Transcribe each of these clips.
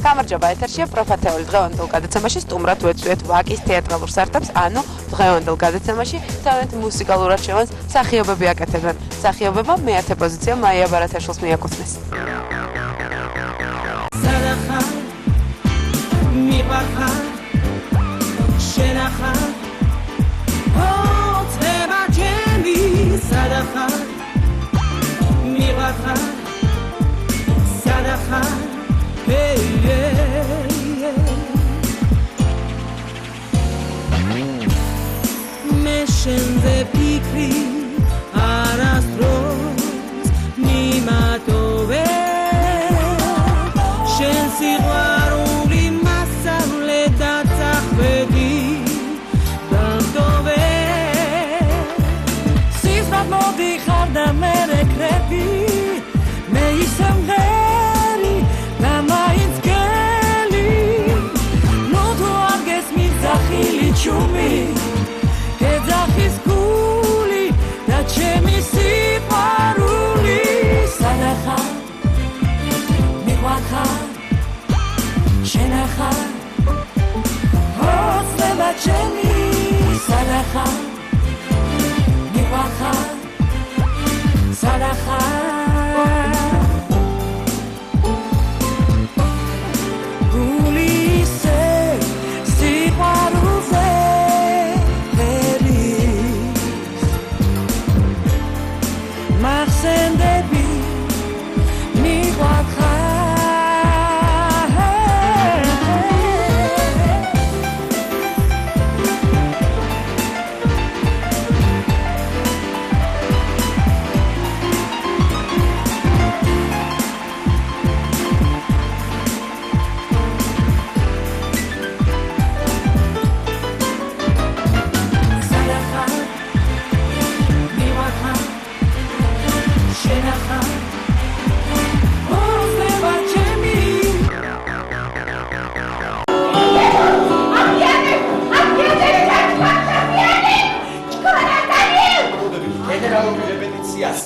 გამარჯობა, ეთერშია პროფათეული დღევანდელ გადაცემაში სტუმრად ვეცვიეთ ვაკის თეატრალურ სარდაფს, ანუ დღევანდელ გადაცემაში თავიანთ მუსიკალურ არჩევანს მსახიობები აკეთებენ. მსახიობებმა მე-10 პოზიცია მაია ბარათაშვილს მიაკუთვნეს. Meshende pikri arastros nimatove shen sigvaruli masavle datzachvedi dantove sifrat modi kharda merekreti meisem geri namaitz geli no tu arges mitzakhili chumi Kedachis kuli, da chemi siparuli Sadacha, miwacha, shenacha Hotzleba chemi Sadacha, miwacha, sadacha Kuli se siparuze Marsendebi mi wakha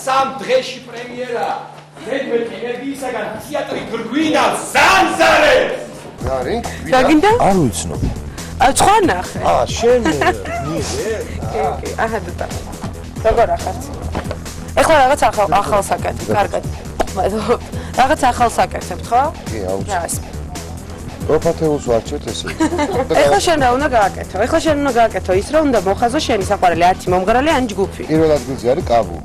Sam დღეში პრემიერა. ზედმეტი ენერგიისაგან თეატრი გვინავს ზანზარებს. Gari? გაგინდა? არ ვიცნობ. სხვა ნახე. შენ კი, აჰა. როგორ ახართ? ეხლა რაღაც ახალს აკეთებ, კარგად. რაღაც ახალს აკეთებ, ხო? კი, აუცილებლად. რას? პროფათეულს ვარჩევთ ესე. ეხლა შენ რა უნდა გააკეთო? ეხლა შენ უნდა გააკეთო ის, რომ უნდა მოხაზო შენი საყვარელი 10 მომგრალი ან ჯგუფი. პირველ ადგილზე არის კაბუ.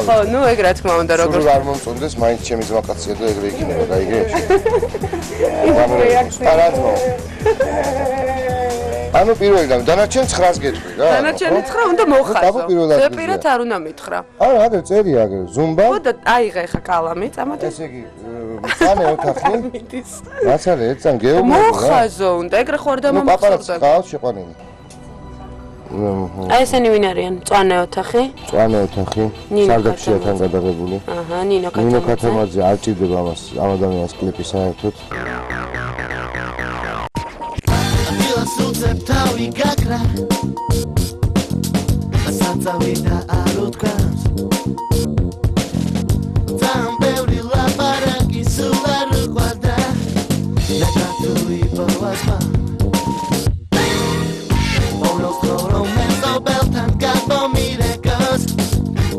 ხო, ნუ ეგ რა თქმა უნდა, როგორ როგორ არ მომწონდეს, მაინც ჩემი ზვაკაცია და ეგრე იქნება, გაიგე? ანუ პირველიდან დანარჩენ 9-ს გეტყვი რა. დანარჩენი 9 უნდა მოხაზო. კაბუ პირველ ადგილზე. ზეპირად არ უნდა მითხრა. არა, აგერ წერია, აგერ ზუმბა. ხო და აიღე ხა კალამი, წამოდი. ესე იგი, წამე ოთახი. მიდის. რაც არის, ერთთან გეუბნები რა. მოხაზო უნდა, ეგრე ხო არ ნუ პაპარაცი დამამხსოვრდა. ყავს შეყვანილი. აი ესენი ვინ არიან? მწვანე ოთახი? მწვანე ოთახი, სარდაფშიათან გადაღებული. აჰა, ნინო ნინო ქათამაძე. ქათამაძე არ ჭირდება ამას, ამ ადამიანს კლიპი საერთოდ. Tawi gakra Asatawi da arutkans Tambeuri la baraki sularu quadra Nakatui pawasma Olos toro menso beltan gato mirekas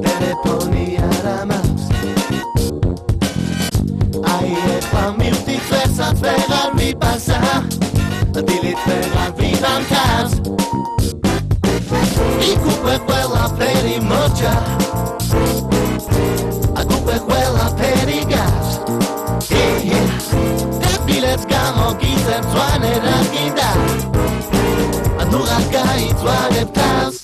Telefoni aramas Ai e familti fesa fegar mi pasa Dilit fegar vivan cas I cupe quella per i mocha A cupe quella per i gas Te bilets gamo gizer zwane rakida A nuga kai zwane tas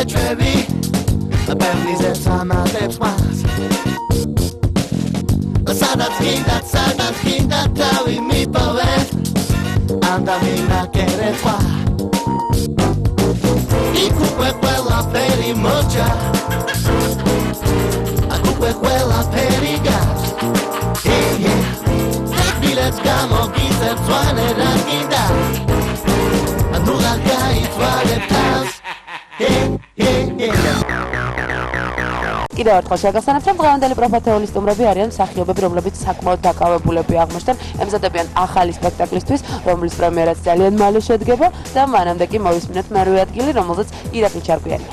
Trevi ginda tavi mi povet anda mina keretwa Ikupe quella peri moja Akupe quella peri gas Bilet gamo gizer zwane ranginda Anuga gai zwane tas კიდევ ერთხელ შეგახსენებთ, რომ დღევანდელი პროფეთეული სტუმრები არიან მსახიობები, რომლებიც საკმაოდ დაკავებულები აღმოჩნდნენ, ემზადებიან ახალი სპექტაკლისთვის, რომლის პრემიერაც ძალიან მალე შედგება და მანამდე კი მოვისმინოთ მერვე ადგილი, რომელზეც ირაკლი ჩარკვიანია.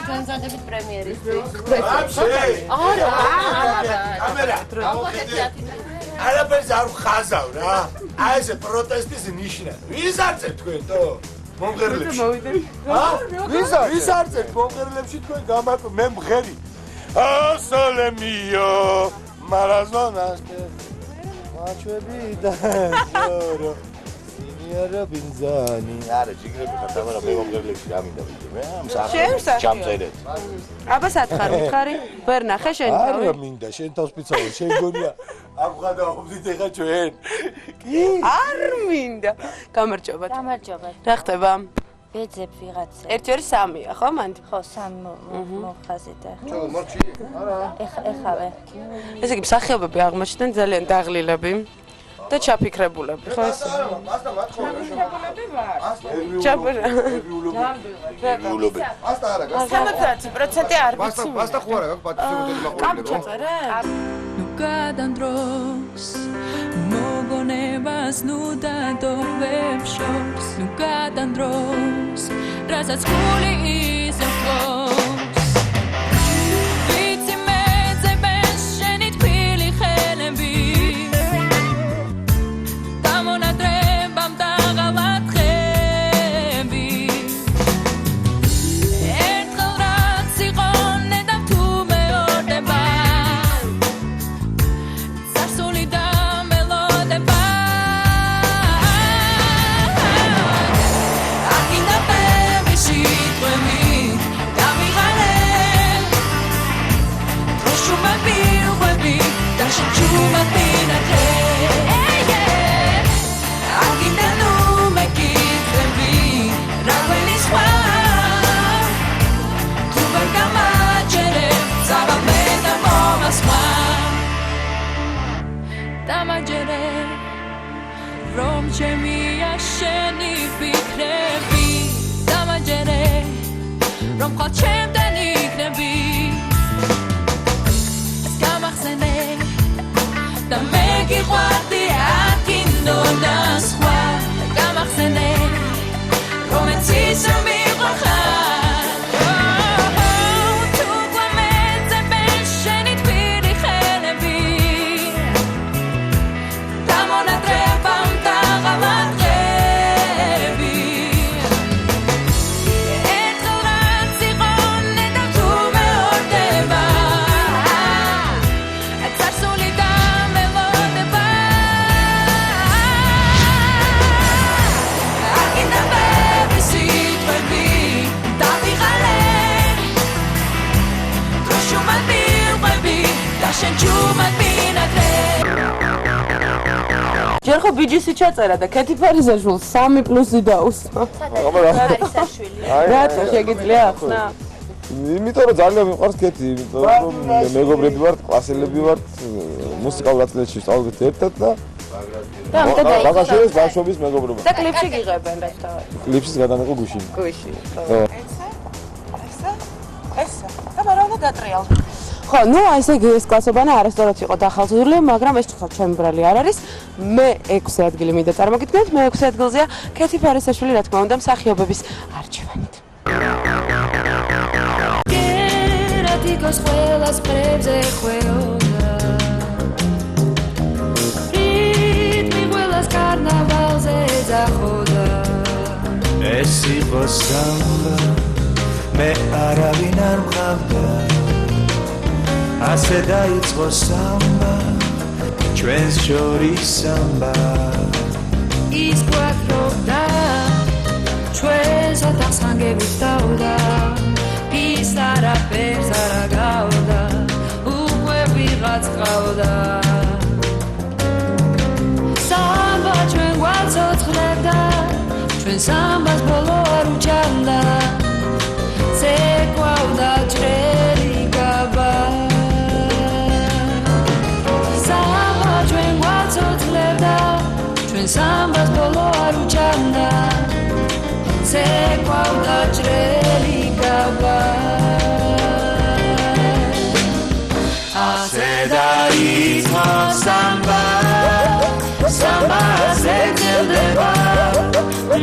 განზადებით პრემიერისთვის. არაფერს არ ხაზავ რა. აი ეს პროტესტის ნიშნა. ვის არწევთ თქვენო? მომღერლებში. ვის არწევთ მომღერლებში თქვენ გამაკ მე მღერი. ასოლე მიო მარაზონასტე. მაჩვები და ზორო. სინიარა ბინზანი. არა, ჯიგრები ხარ, მაგრამ მე მომღერლებში ამინდა ვიდე. მე ამ სახეს ჩამწერეთ. აბა სათხარ მითხარი, ვერ ნახე შენ თავი. არა მინდა, შენ თავს პიცაო, შენ გონია აღღადაობდით ეხა ჩვენ. კი? არ მინდა. გამარჯობათ. გამარჯობათ. რა ხდება? ვეძებ ვიღაცა. 1-2-3-ია, ხო მანდ? ხო, 3 მოხაზეთ ახლა. ჩო, მორჩი. არა. ეხავე. ესე იგი მსახიობები აღმოჩნდნენ ძალიან დაღლილები და ჩაფიქრებულები, ხო ეს? პასტა მათხოვე. ნულობე. პასტა არა, 70% არ ვიცი. პასტა ხო არა, გაქვს პატიჟები მაყურებელი. კამჩაწერე? Nu გადანდროს მოგონებას ნუ დადოვებშობს Nu გადანდროს რასაც გული იზრდოს ვიცი მეძებენ შენი თბილი ხელები დამონადრებამ დაღალა დღეები ერთხელ რაც იყო ნედა თუ მეორდება Aqui na pele, me რომ ხვალ ჩემთან იქნები ეს გამახსენე და მე გიყვარდი აკინდოდა სხვა გამახსენე რომ ეცის რომ მიყვარხარ თუ გვამეძებენ შენი თბილი ხელები დამონატრებამ დაღამატყები ერთხელ რაც იყო ნეტავ თუ მეორდება ცარსული დამელოდება აკინდა ბევრი სიტყვები დავიღალე დროშუმად მივყვები და შენ ჯუმად მინატრე ჯერ ხო ბიჯისი ჩაწერა და კეთი ფარიზაშვილს 3+-ი დაუსვა. რატო შეგიძლია ახლა? იმიტომ რომ ძალიან მიყვარს კეთი, იმიტომ რომ მეგობრები ვართ, კლასელები ვართ, მუსიკალურ ატელიეში ვსწავლობთ ერთად და ბაღაშოვის ბავშვობის მეგობრობა. და კლიპში გიღებენ რა თავად. კლიპშიც გადანაკო გუშინ. გუში. ხო. ესა. და მაგრამ უნდა გატრიალ. ხო, ნუ ესე იგი ეს კლასობანა არასდროს იყო დახალწული, მაგრამ ეს ხო ჩემი ბრალი არ არის. მე 6 ადგილი მინდა წარმოგიდგენთ, მე 6 ადგილზეა კეთი ფარისაშვილი, რა თქმა უნდა, მსახიობების არჩევანით. გერატიკოს ყველას პრებზე ხვეოდა რიტმი ყველას კარნავალზე ეძახოდა ეს იყო სამბა მე არავინ არ მყავდა ასე დაიწყო სამბა ჩვენს შორის სამბა ის გვაქრობდა ჩვენს ოთახსანგებით დავდა ის არაფერს არ აგავდა უკვე ვიღაც ყავდა სამბა ჩვენ გვაცოცხლებდა ჩვენ სამბას ბოლო არ უჩანდა ცეკვავდა ჭრელი გაბა სამბა ჩვენ გვაცოცხლებდა ჩვენ სამბას ბოლო არ უჩანდა ცეკვავდა ჭრელი გაბა ასე დაიწყო სამბა სამბაზე გელდება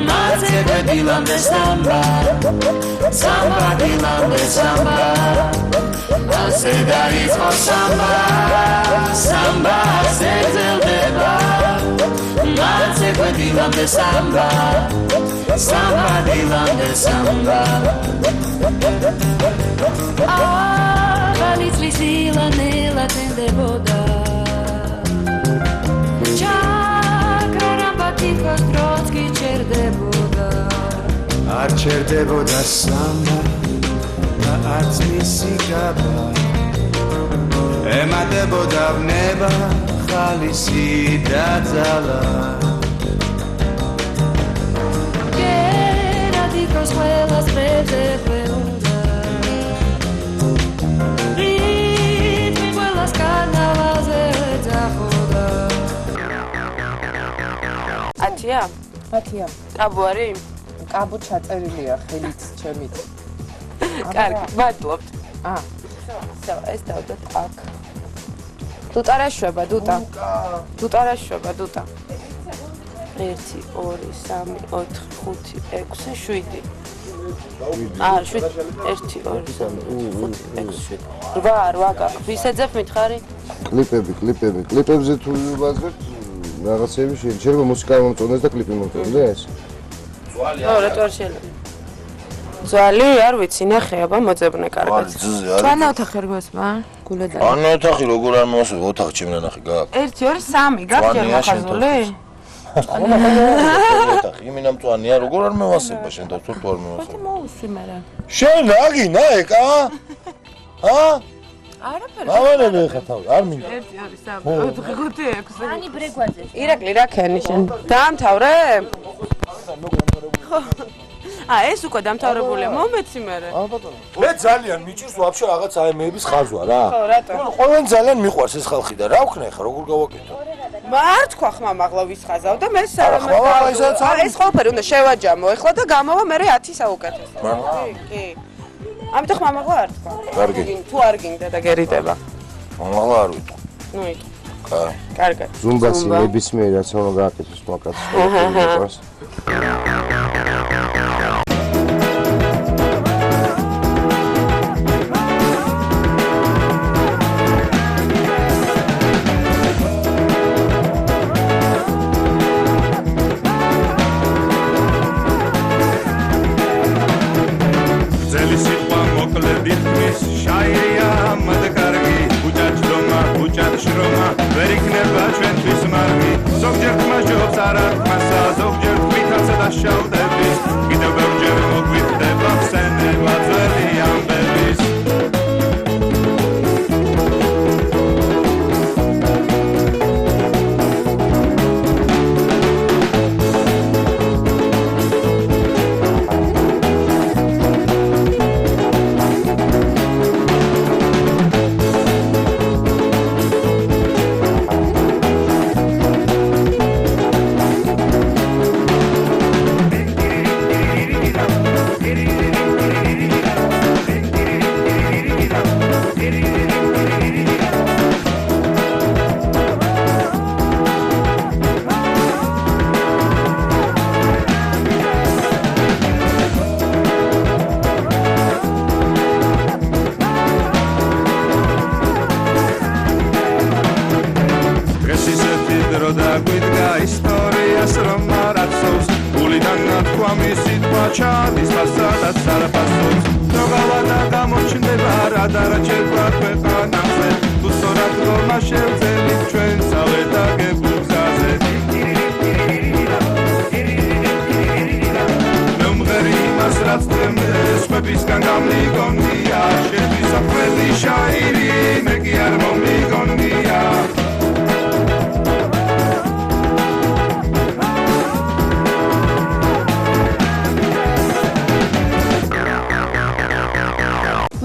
მაცება დილამდე სამბა სამბა დილამდე სამბა ასე დაიწყო სამბა სამბაზე გელდება მაცება დილამდე სამბა სამბა დილამდე სამბა ახალი წლის ილანელა თენდებოდა ჩაკრარამბათიკოს დროც კი ჩერდებოდა არ ჩერდებოდა სამბა და არც მისი გაბა ემატებოდა ვნება ხალისი და ძალა გერატიკოს ყველას პრებზე ხვეოდა რიტმი ყველას კარნავალზე ეძახოდა ათია? ათია. კაბო არის? კაბო ჩაწერილია ხელით ჩემით. კარგი, მადლობთ. ეს დავდოთ აქ. დუტა რა შვება, დუტა? დუტა რა შვება, დუტა? 1 2 3 4 5 6 7 7 1 2 3 4 5 6 7 8 გაქვს. ვისეძებ მითხარი? კლიპებზე თუ ვაზრებთ რაღაცები შეიძლება მუსიკა მომწონდეს და კლიპი მომწონდეს? ო, რატო არ შეიძლება? ძვალი არ ვიცი, ნახე აბა მოძებნე კარგად. ჩვენი ოთახი არ გვესმა? გულედა. ანუ ოთახი როგორ არ მოსვე, ოთახი ჩემი ნახე გაქვს. 1 2 3 გაქვს ჯერ მოხაზული? ოთახი იმინა მწვანეა, როგორ არ მევასება შენ და თუ არ მევასება. მოუსვი მერე. შენ აგინა ეკა? არაფერი. მავანები ხა თავი, არ მინდა. 1 2 3 4 5 6 ანი ბრეგვაძე. ირაკლი რა ქენი შენ? დაამთავრე? ეს უკვე დამთავრებულია, მომეცი მერე. მე ძალიან მიჭირს ვაფშე რაღაც აემეების ხაზვა რა. ხო, რატო? ყველან ძალიან მიყვარს ეს ხალხი და რა ვქნა ხა როგორ გავაკეთო? არ თქვა ხმამაღლა ვისხაზავ და მე ხმამაღლა ისაც არ ეს ყველაფერი უნდა შევაჯამო ეხლა და გამოვა მე 10 საუკეთესო. კი. ამიტომ მამაღლა არ თქვა. კარგი. თუ არ გინდა და გერიდება. მამაღლა არ ვიტყვი. ნუ იტყვი. კაი. კარგად. ზუმბასი ნებისმიერ რაც უნდა გააკეთოს მაგას.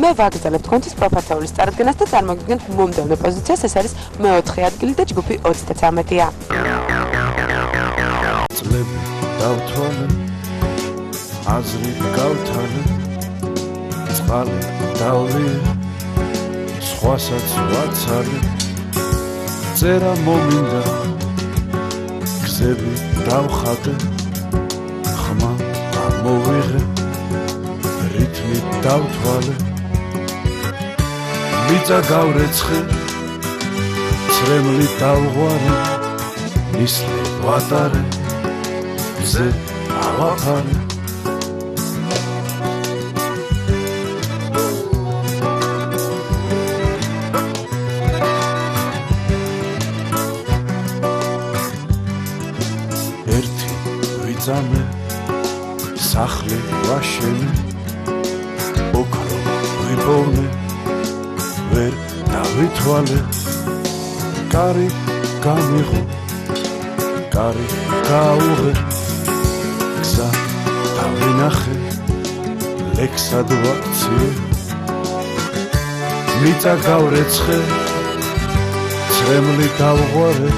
მე ვაგრძელებ თქვენთვის პროფესორის წარდგენას და წარმოგიდგენთ მომდევნო პოზიციას, ეს არის მე-4 ადგილი და ჯგუფი 33-ია. წლები დავთვალე, აზრი გავთვალე, წყალი დავლიე, სხვასაც ვაცალე, წერა მომინდა, გზები დავხატე, ხმა ამოვიღე, რითმი დავთვალე, მიწა გავრეცხე, ცრემლი დავღვარე, ნისლი ვატარე, მზე ავაფარე. ერთი ვიძამე, სახლი ვაშენე, ოქრო ვიბოვნე, ვერ დავითვალე, კარი გამიღო, კარი გაუღე, გზა დავინახე, ლექსად ვაქციე, მიწა გავრეცხე, ცრემლი დავღვარე,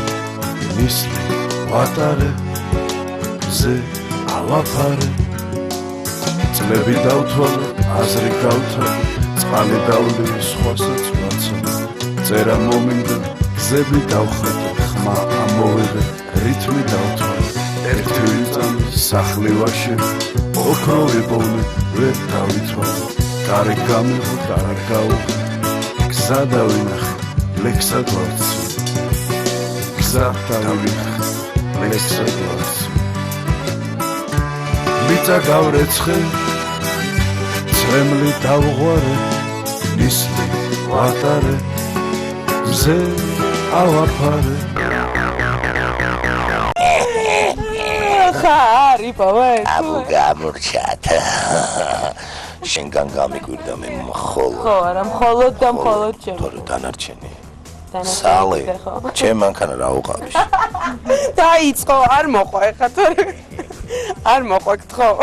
ნისლი ვატარე, მზე ავაფარე, წლები დავთვალე, აზრი გავთვალე, წყალი დავლიე, სხვასაც ვაცალე, წერა მომინდა, გზები დავხატე, ხმა ამოვიღე, რითმი დავთვალე, ერთი ვიწამე, სახლი ვაშენე, ოქრო ვიბოვნე, ვერ დავითვალე, კარი გამიღო, კარი გაუღე, გზა დავინახე, ლექსად ვაქციე, გზა დავინახე, ლექსად ვაქციე, მიწა გავრეცხე, ცრემლი დავღვარე, ნისლი ვატარე, მზე ავაფარე. ხარი პოვე. აბუ გამორჩათ. შენგან გამიგვირდა მე მხოლოდ. ხო, არა, მხოლოდ და მხოლოდ ჩემ. თორე დანარჩენი. სალე. ჩემ მანქანა რა უყავი. დაიწყო, არ მოყვა ეხა თორე. არ მოყვა გთხოვ.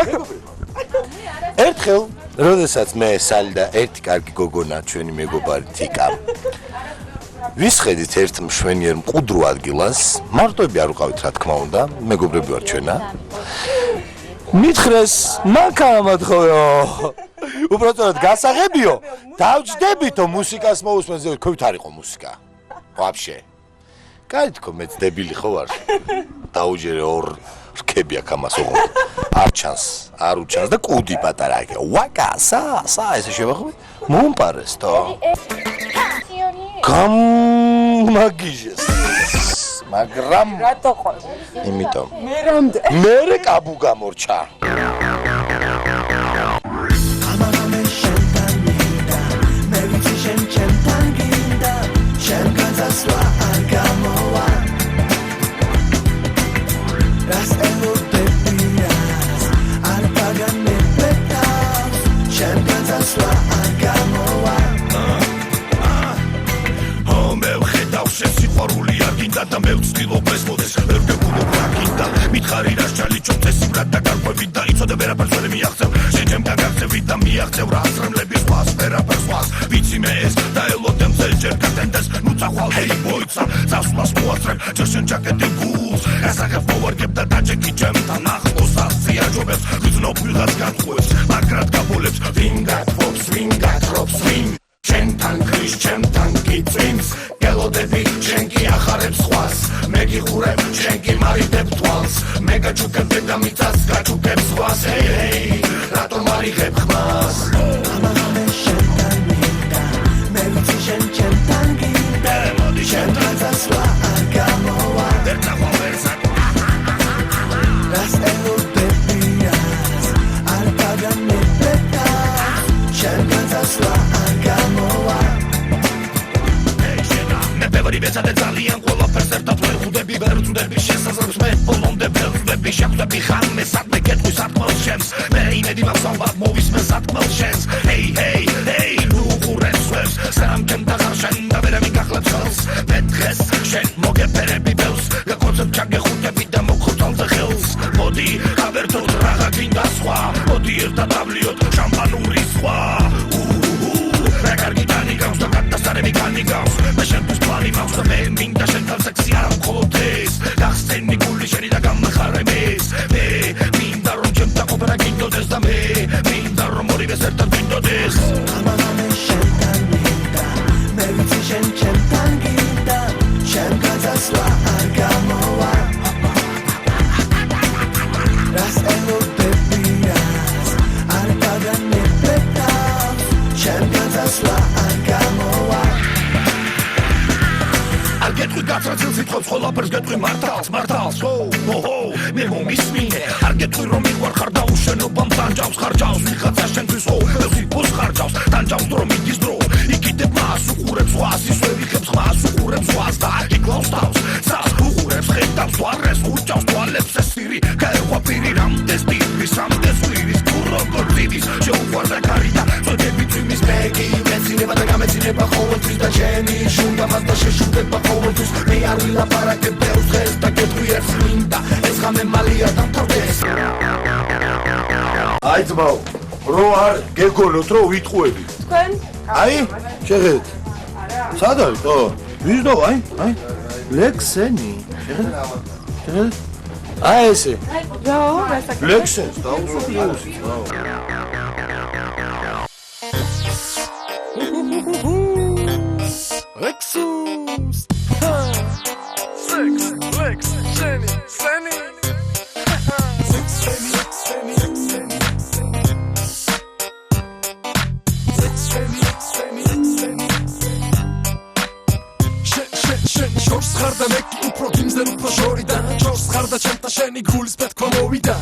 ერთხელ, როდესაც მე სალი და ერთი კარგი გოგონა ჩვენი მეგობარი თიკა ვისხედით ერთ მშვენიერ მყუდრო ადგილას, მარტოები არ უყავით რა თქმა უნდა, მეგობრები ვარ ჩვენა. მითხრეს მანქანა მოთხოვეო. უბრალოდ გასაღებიო დავჯდებითო მუსიკას მოусმენს ქვით არ იყო მუსიკა ვაფშე კაი თქო მეც დებილი ხო ვარ დაუჯერე ორ რქები აქ ამას ოღონდ არ ჩანს არ უჩანს და კუდი პატარა აქ ვაკა სა ესე შევახმე მომპარეს თო გამაგიჟეს მაგრამ რატო ყო იმიტომ მე რამდე მე კაბუ გამორჩა და მე ვცდილობ ეს მოდეს ვერ გეკუნებ რა გინდა მითხარი რა შალიჩო წესიბრად და გარკვევით და იცოდე ვერაფერს ვერ მიაღწევ შენ ჩემთან გაგწევით და მიაღწევ რა ასრემლების სხვას ვერაფერს სხვას ვიცი მე ეს და ელოდე მზეჯერ გატენდეს ნუ წახვალ ჰეი ბოიცა წასვლას მოასწრებ ჯერ შენ ჩაკეტილ გულს ასახებ მოვარგებ და დაჭეკი ჩემთან ახლოს ასია ჯობებს გრძნობ ვიღაც გაწყვეტს მაგრად გაბოლებს ვინგად ფობს ვინგად რობს ვინ ჩემთან ქრის ჩემთან გიწვიმს გელოდები შენ კი ახარებ სხვას მე გიხურებ შენ კი მარიდებ თვალს მე გაჩუქებ დედამიწას გაჩუქებ სხვას ჰეი რატომ მარიღებ ხმას ამაღამე შენთან მინდა მე ვიცი შენ ჩემთან გინდა მოდი შენთან წასვლა არ გამოვა ვერ წავალ ვერსად რას ელოდებიას არ დაგანებდა შენთან წასვლა ვეცადე ძალიან ყველაფერს ერთად ვერ ხვდები ვერ ვწვდები შესაძლებს მე ბოლომდე ვერ ვწვდები შეხვდები ხანმე სადმე გეტყვი სათქმელს შენს მე იმედი მაქვს ალბათ მოვისმენ სათქმელს შენს ჰეი ჰეი ჰეი ნუ უყურებს ვებს სამ ჩემთან ხარ შენ და ვერა მიგახლებს ხელს მე დღეს შენ მოგეფერები ბევრს გაკოცებ ჩაგეხუტები და მოგხოცალზე ხელს მოდი გავერთოთ რაღა გინდა სხვა მოდი ერთად ავლიოთ შამპანური სხვა რა კარგი ტანი გავს და გადასარევი კანი გავს მე შენთვის პლანი მაქვს და მე მინდა შენთან სექსი არ მხოლოდ ეს გახსენი გული შენი და გამახარე მეს მე მინდა რომ ჩემთან ყოფნა გინდოდეს და მე მინდა რომ ორივეს ერთად გინდოდეს ამაღამე შენთან მინდა მე ვიცი შენ ჩემთან გინდა შენ გაწასვლა არ გამოვა რას ელოდებიას არ დაგანებდა შენ გაწასვლა არ გამოვა არ გეტყვი გაცრაცილ სიტყვებს ყველაფერს გეტყვი მართალს მართალს ოჰო მე მომისმინე არ გეტყვი რომ მიყვარხარ და უშენობამ დანჯავს ხარჯავს ვიღაცა შენთვის ხო ვსიფოს ხარჯავს დანჯავს დრო მიდის დრო იკიდებ მას უყურებს სხვას ისე ვიღებს ხმას უყურებს სხვას და იკლავს თავს სას უყურებს ხედავს ვარეს უჭავს თვალებს ეს სირი გაეღვა პირი რამდენს ტიპის რამდენს ვირის თუ როგორ ძიდის შეუყვარდა კარი და წოდები წვიმის ბეგი მეცინება და გამეცინება ყოველთვის და შენი შუნდა მას და შეშუქება ყოველთვის მე არ ვილაპარაკებ ბევრს დღეს და გეტყვი ერთს მინდა ეს ღამე მალია დამთავრდეს აი ძმაო რო არ გეგონოთ რომ ვიტყუები თქვენ აი შეხედეთ სად არის თო ვიზდო აი ლექსენი შეხედეთ აი ესე რა რასაკეთებ ლექსენს დაუწუხლიუსი ძმაო Lexus Lex Seni შორს ხარ და მე კი უფრო გიმზერ უფრო შორიდან შორს ხარ და ჩემთან შენი გულის პეთქვა მოვიდა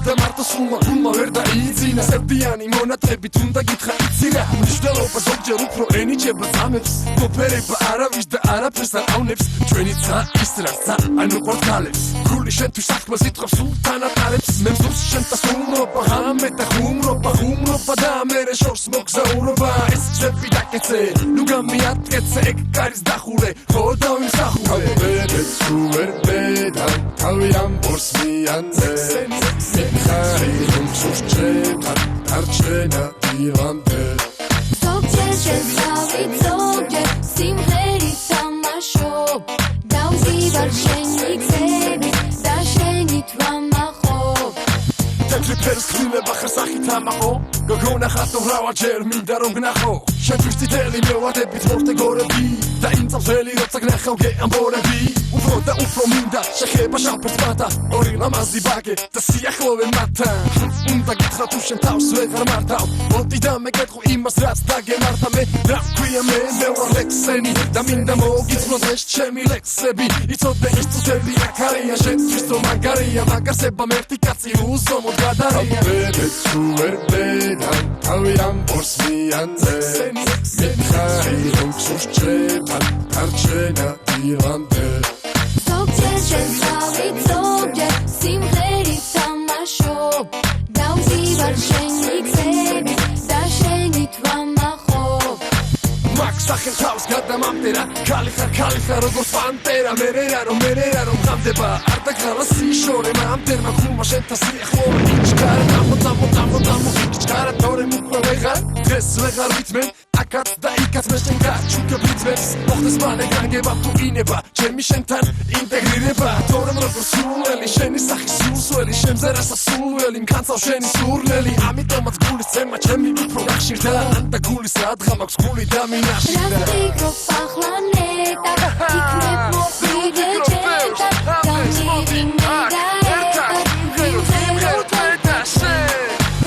და მარტო სულმა ვერ დაიძინა სევდიანი მონათებით უნდა გითხრა იცი რა მნიშვნელობა ზოგჯერ უფრო ენიჭება წამებს მოფერება არავის და არაფერს არ ავნებს ჩვენი ცა ის რაცა ანუ ყორთალებს გული შენთვის საქმეს იტყობს სულთან ატარებს მე მსურს შენთან სულმრობა ღამე და ხუმრობა და მერე შორს მოგზაურობა ეს ძები დაკეცე ნუ გამიატკეცე ეგ კარის დახურე ხო დავიმსახურე ვერებს თუ ვერ ბედა თავი ამბობს მიანზე მიხარი რომ სურჩეთა არჩენა დილამდე ზოგჯერ შევიცავი სიმღერით თამაშობ დავზივარ შენი გზები და შენით ვამახობ თეთრი ფერს ხილება ხერსახით ამაყო გოგონა ხატო მრავალჯერ მინდა რომ გნახო შენთვის წითელი მევადებით მოხდე გორები და იმ წავსველი როცა გნახავ გეამბორები უფრო და უფრო მინდა შეხება შაფერს მათა ორი ლამაზი ბაგე და სიახლოვე მათთან უნდა გითხრა თუ შენ თავს ვეღარ მართავ მოდი და მეკითხო იმას რაც დაგემართა მე რა ქვია მე ვარ ლექსენი და მინდა მოგიცნოს ეს ჩემი ლექსები იცოდე ეს წუთები აქარია შენთვის თუ მაგარია მაგარსება მერტი კაცი უზომოდ გადარია ბებეთ თუ ვერ ბედან თავი ამბობს მიანზე მითხარი რომ სურჩებან არჩენა დილამდე ზოგჯერ შეცავით ზოგჯერ სიმღერით თამაშობ დავზივარ შენი გზები და შენით ვამაყობ მაგ სახელ თავს გადამამტერა ქალი ხარ როგორც პანტერა მერერა რომ გამდება არ დაგღალა სიშორე მამტერმა ხუმა შენთან სიახლოვე ჩქარა დამო ჩქარა თორე მუყვრეღარ დღეს ვეღარ ვითმენ აკაც და იკაც მე შენ გაჩუქებიცმებს მოხდეს მალე განგება თუ ინება ჩემი შენთან ინტეგრირება თორემ როგორც სულელი შენი სახი სულსველი შემზე რასა სულველი მკაცავ შენი სურნელი ამიტომაც გულის ცემა ჩემი უფრო გახშირდა და გულის რადგან მაქვს გული და მინაშიდა რასტიკროფ ახლა ნეტა იქნებ მოხვიდე ჩემთან გამირიმე და ერთად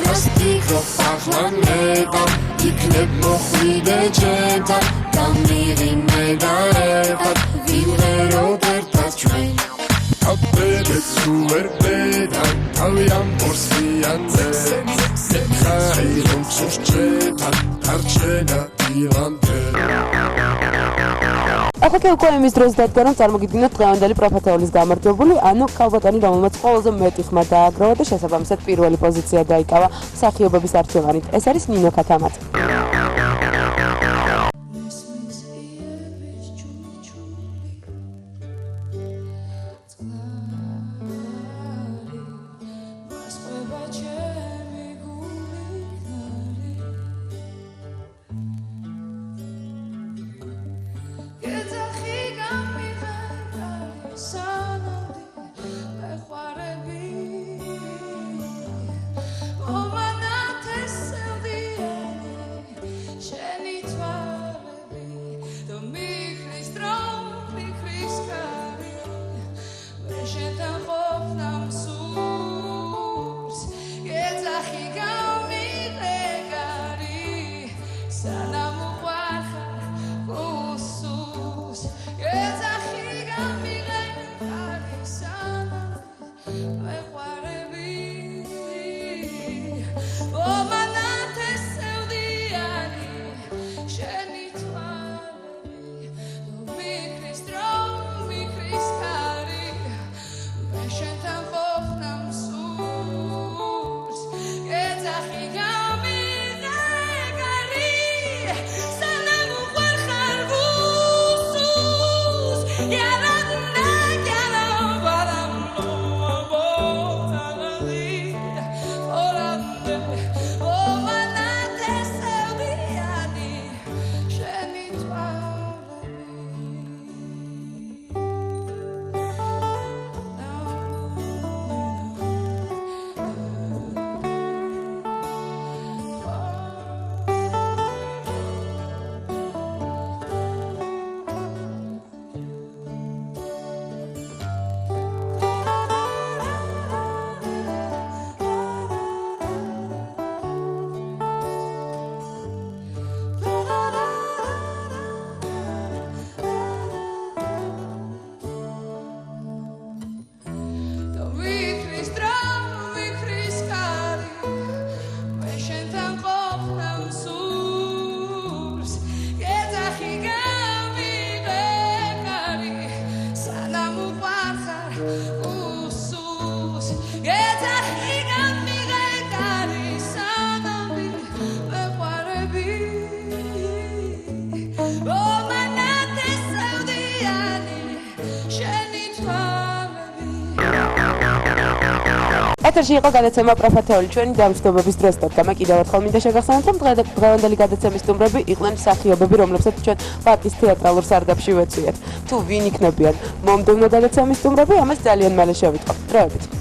რასტიკროფ ახლა ნეტა იქნებ მოხვიდე ჩემთან გამირიმე და ერთად ვიმღეროთ ერთად ჩვენ აბედეთ თუ ვერ ბედან თავი ამბობს მიანზე მითხარი რომ სურჩებან არჩენა დილამდე ახლა კი უკვე იმის დროს დადგა რომ წარმოგიდგინოთ დღევანდელი პროფეთეულის გამარჯვებული ანუ ქალბატონი რომელმაც ყველაზე მეტი ხმა დააგროვა და შესაბამისად პირველი პოზიცია დაიკავა მსახიობების არჩევანით ეს არის ნინო ქათამაძე ეთერში იყო გადაცემა პროფეთეული ჩვენი დამშვიდობების დროს და კიდევ ერთხელ მინდა შეგახსენოთ რომ დღევანდელი გადაცემის სტუმრები იყვნენ მსახიობები რომლებსაც ჩვენ პატის თეატრალურ სარდაფში ვეცვიეთ თუ ვინ იქნებიან მომდევნო გადაცემის სტუმრები ამას ძალიან მალე შევიტყობთ დროებით